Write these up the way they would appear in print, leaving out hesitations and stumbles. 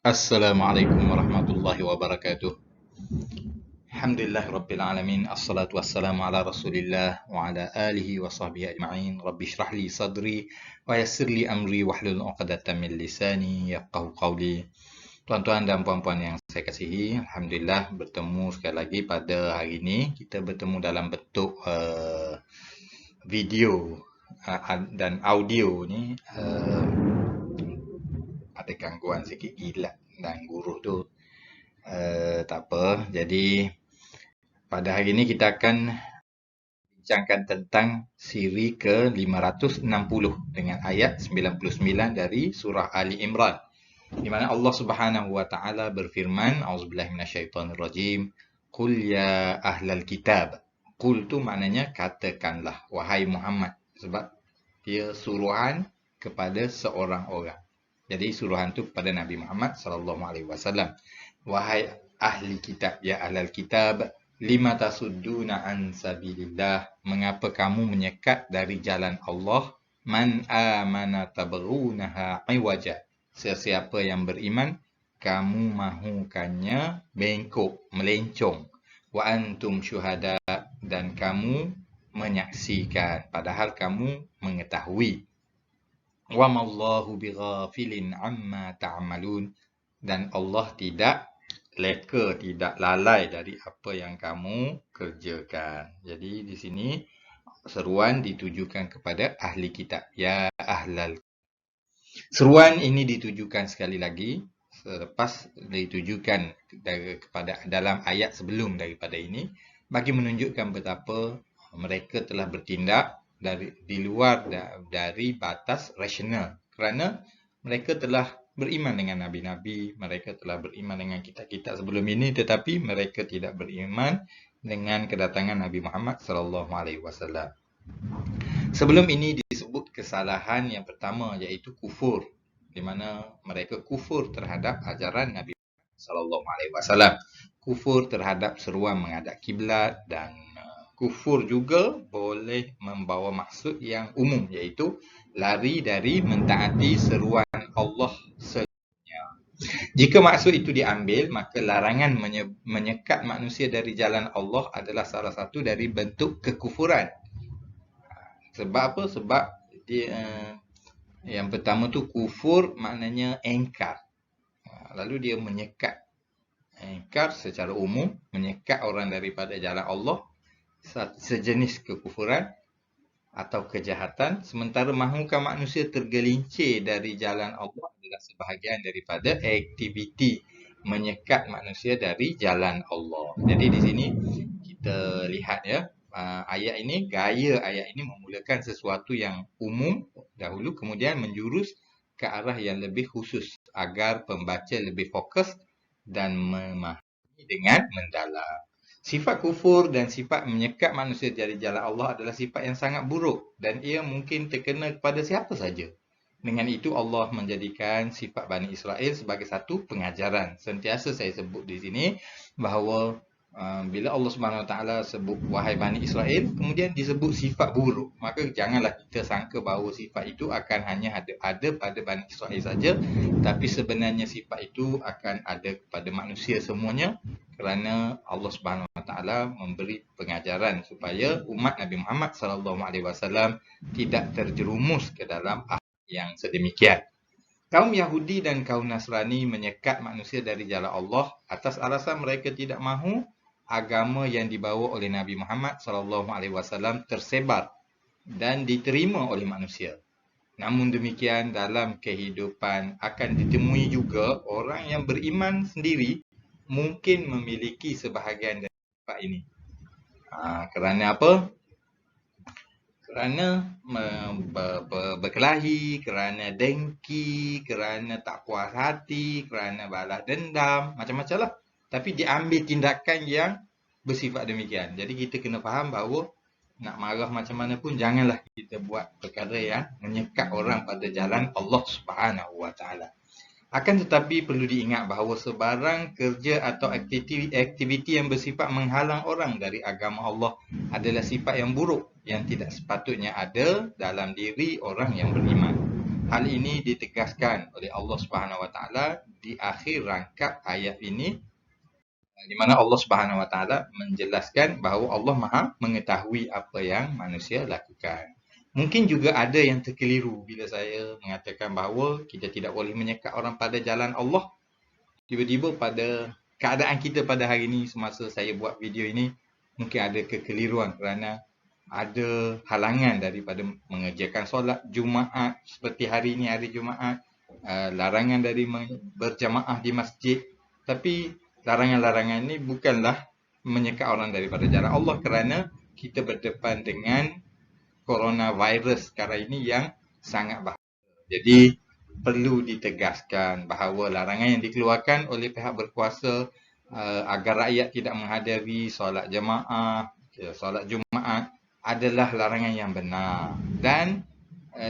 Assalamualaikum warahmatullahi wabarakatuh. Alhamdulillah rabbil alamin. Assalatu wassalamu ala Rasulillah wa ala alihi wa sahbihi ajma'in. Rabbi shrah li sadri wa yassir li amri wahlul 'uqdatam min lisani yafqahu qawli. Tuan-tuan dan puan-puan yang saya kasihi, alhamdulillah bertemu sekali lagi pada hari ini. Kita bertemu dalam bentuk video dan audio ni ada gangguan sikit kilat dan guruh tu. Tak apa. Jadi pada hari ini kita akan bincangkan tentang siri ke-560 dengan ayat 99 dari surah Ali Imran, di mana Allah Subhanahu wa taala berfirman, auzubillahi minasyaitonirrajim, qul ya ahlal kitab. Qul tu maknanya katakanlah wahai Muhammad, sebab dia suruhan kepada seorang orang. Jadi suruhan tu kepada Nabi Muhammad sallallahu alaihi wasallam. Wahai ahli kitab, ya ahlal kitab, lima tasudduna an sabilillah, mengapa kamu menyekat dari jalan Allah? Man amana tabghunaha iwaja, sesiapa yang beriman kamu mahukannya bengkok, melencong. Wa antum syuhada, dan kamu menyaksikan padahal kamu mengetahui. Wa mallahu bighafilin amma ta'malun, dan Allah tidak leka, tidak lalai dari apa yang kamu kerjakan. Jadi di sini seruan ditujukan kepada ahli kitab, ya ahlal. Seruan ini ditujukan sekali lagi selepas ditujukan kepada dalam ayat sebelum daripada ini, bagi menunjukkan betapa mereka telah bertindak di luar dari batas rasional, kerana mereka telah beriman dengan nabi-nabi, mereka telah beriman dengan kitab-kitab sebelum ini, tetapi mereka tidak beriman dengan kedatangan Nabi Muhammad sallallahu alaihi wasallam. Sebelum ini disebut kesalahan yang pertama, iaitu kufur, di mana mereka kufur terhadap ajaran Nabi sallallahu alaihi wasallam, kufur terhadap seruan menghadap kiblat, dan kufur juga boleh membawa maksud yang umum, iaitu lari dari mentaati seruan Allah seluruhnya. Jika maksud itu diambil, maka larangan menyekat manusia dari jalan Allah adalah salah satu dari bentuk kekufuran. Sebab apa? Sebab dia, yang pertama tu kufur maknanya engkar. Lalu dia menyekat. Engkar secara umum menyekat orang daripada jalan Allah, sejenis kekufuran atau kejahatan, sementara mahukan manusia tergelincir dari jalan Allah adalah sebahagian daripada aktiviti menyekat manusia dari jalan Allah. Jadi di sini kita lihat ya, ayat ini, gaya ayat ini memulakan sesuatu yang umum dahulu, kemudian menjurus ke arah yang lebih khusus agar pembaca lebih fokus dan memahami dengan mendalam. Sifat kufur dan sifat menyekat manusia dari jalan Allah adalah sifat yang sangat buruk dan ia mungkin terkena kepada siapa saja. Dengan itu Allah menjadikan sifat Bani Israel sebagai satu pengajaran. Sentiasa saya sebut di sini bahawa bila Allah Subhanahu Wa Taala sebut wahai Bani Israel, kemudian disebut sifat buruk, maka janganlah kita sangka bahawa sifat itu akan hanya ada pada Bani Israel saja, tapi sebenarnya sifat itu akan ada kepada manusia semuanya, kerana Allah Subhanahu Wa Taala memberi pengajaran supaya umat Nabi Muhammad sallallahu alaihi wasallam tidak terjerumus ke dalam yang sedemikian. Kaum Yahudi dan kaum Nasrani menyekat manusia dari jalan Allah atas alasan mereka tidak mahu agama yang dibawa oleh Nabi Muhammad sallallahu alaihi wasallam tersebar dan diterima oleh manusia. Namun demikian, dalam kehidupan akan ditemui juga orang yang beriman sendiri mungkin memiliki sebahagian dari sifat ini. Kerana apa? Kerana berkelahi, kerana dengki, kerana tak puas hati, kerana balas dendam, macam-macam lah. Tapi diambil tindakan yang bersifat demikian. Jadi kita kena faham bahawa nak marah macam mana pun janganlah kita buat perkara yang menyekat orang pada jalan Allah Subhanahu Wa Taala. Akan tetapi perlu diingat bahawa sebarang kerja atau aktiviti yang bersifat menghalang orang dari agama Allah adalah sifat yang buruk yang tidak sepatutnya ada dalam diri orang yang beriman. Hal ini ditegaskan oleh Allah Subhanahu Wa Taala di akhir rangkap ayat ini, di mana Allah Subhanahu Wa Taala menjelaskan bahawa Allah Maha mengetahui apa yang manusia lakukan. Mungkin juga ada yang terkeliru bila saya mengatakan bahawa kita tidak boleh menyekat orang pada jalan Allah. Tiba-tiba pada keadaan kita pada hari ini semasa saya buat video ini, mungkin ada kekeliruan kerana ada halangan daripada mengerjakan solat Jumaat seperti hari ini hari Jumaat, larangan dari berjamaah di masjid. Tapi larangan-larangan ini bukanlah menyekat orang daripada jalan Allah, kerana kita berdepan dengan coronavirus sekarang ini yang sangat bahaya. Jadi perlu ditegaskan bahawa larangan yang dikeluarkan oleh pihak berkuasa agar rakyat tidak menghadiri solat jemaah, solat Jumaat adalah larangan yang benar, dan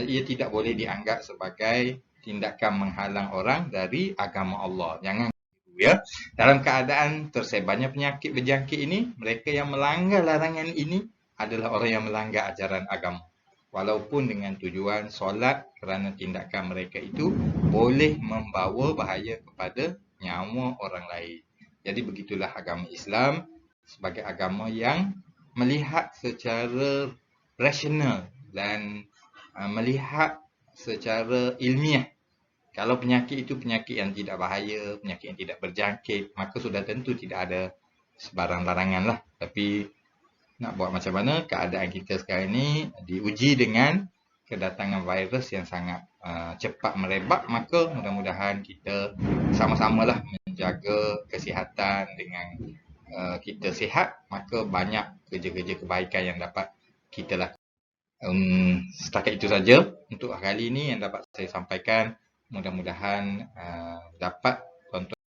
ia tidak boleh dianggap sebagai tindakan menghalang orang dari agama Allah. Jangan ya. Dalam keadaan tersebarnya penyakit berjangkit ini, mereka yang melanggar larangan ini adalah orang yang melanggar ajaran agama. Walaupun dengan tujuan solat, kerana tindakan mereka itu boleh membawa bahaya kepada nyawa orang lain. Jadi begitulah agama Islam sebagai agama yang melihat secara rasional dan melihat secara ilmiah. Kalau penyakit itu penyakit yang tidak bahaya, penyakit yang tidak berjangkit, maka sudah tentu tidak ada sebarang larangan lah. Tapi nak buat macam mana, keadaan kita sekarang ni diuji dengan kedatangan virus yang sangat cepat merebak, maka mudah-mudahan kita sama-samalah menjaga kesihatan. Dengan kita sihat, maka banyak kerja-kerja kebaikan yang dapat kita lakukan. Setakat itu saja untuk kali ini yang dapat saya sampaikan. Mudah-mudahan dapat